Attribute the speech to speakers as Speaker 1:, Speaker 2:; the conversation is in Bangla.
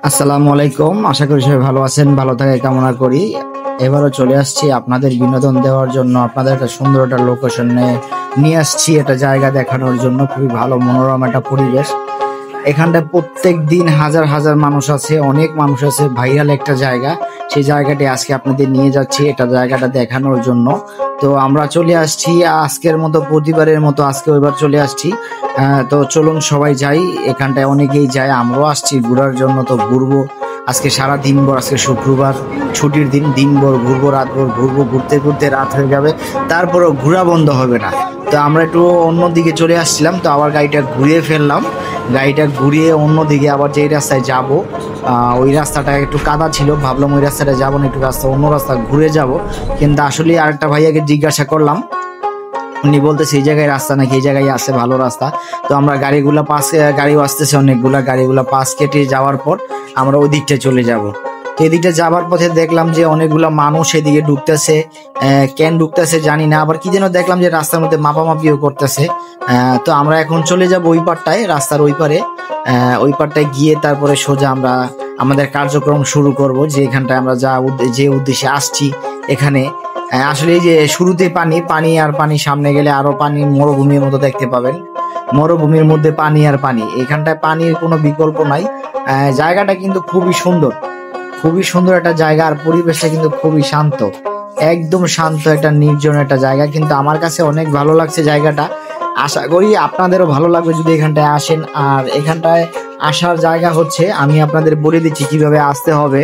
Speaker 1: আসসালামু আলাইকুম। আশা করি সবাই ভালো আছেন, ভালো থাকা কামনা করি। এবারও চলে আসছি আপনাদের বিনোদন দেওয়ার জন্য, আপনাদের একটা সুন্দর একটা লোকেশনে নিয়ে আসছি, একটা জায়গা দেখানোর জন্য। খুবই ভালো মনোরম একটা পরিবেশ। এখানটায় প্রত্যেক দিন হাজার হাজার মানুষ আছে, অনেক মানুষ আছে, ভাইরাল একটা জায়গা। সেই জায়গাটি আজকে আপনাদের নিয়ে যাচ্ছি, এটা জায়গাটা দেখানোর জন্য। তো আমরা চলে আসছি আজকের মতো, প্রতিবারের মতো আজকে এবার চলে আসছি। তো চলুন সবাই যাই, এখানটায় অনেকেই যায়, আমরাও আসছি ঘোরার জন্য। তো ঘুরবো আজকে সারা দিনভর, আজকে শুক্রবার ছুটির দিন, দিনভর ঘুরবো, রাতভর ঘুরবো, ঘুরতে ঘুরতে রাত হয়ে যাবে, তারপরেও ঘোরা বন্ধ হবে না। তো আমরা একটু অন্যদিকে চলে আসছিলাম, তো আবার গাড়িটা ঘুরিয়ে ফেললাম। গাড়িটা ঘুরিয়ে অন্যদিকে আবার যেই রাস্তায় যাব, ওই রাস্তাটা একটু কাদা ছিল, ভাবলাম ওই রাস্তাটা যাবো না, একটু অন্য রাস্তা ঘুরে যাব। কিন্তু আসলে আরেকটা ভাইয়াকে জিজ্ঞাসা করলাম, উনি বলতেছে এই জায়গায় রাস্তা নাকি, এই জায়গায় আছে ভালো রাস্তা। তো আমরা গাড়িও আসতেছে অনেকগুলা, গাড়িগুলা পাশ কেটে যাওয়ার পর আমরা ওই দিকটায় চলে যাব। তো এদিকটা যাবার পথে দেখলাম যে অনেকগুলা মানুষ এদিকে ঢুকতেছে। কেন ঢুকতেছে জানি না, আবার কি যেন দেখলাম যে রাস্তার মধ্যে মাপামাপিও করতেছে। তো আমরা এখন চলে যাব ওই পারটায়, রাস্তার ওই পারে। ওই পারটায় গিয়ে তারপরে সোজা আমরা আমাদের কার্যক্রম শুরু করব, যে এখানটায় আমরা যে উদ্দেশ্যে আসছি এখানে। আসলে এই যে শুরুতে পানি পানি আর পানি, সামনে গেলে আরো পানি, মরুভূমির মতো দেখতে পাবেন। মরুভূমির মধ্যে পানি আর পানি, এখানটায় পানির কোনো বিকল্প নাই। জায়গাটা কিন্তু খুবই সুন্দর, খুবই সুন্দর একটা জায়গা, আর পরিবেশটা কিন্তু খুবই শান্ত, একদম শান্ত একটা নির্জন একটা জায়গা। কিন্তু আমার কাছে অনেক ভালো লাগছে জায়গাটা। আশা করি আপনাদেরও ভালো লাগবে যদি এখানটায় আসেন। আর এখানটায় আসার জায়গা হচ্ছে, আমি আপনাদের বলে দিচ্ছি কিভাবে আসতে হবে।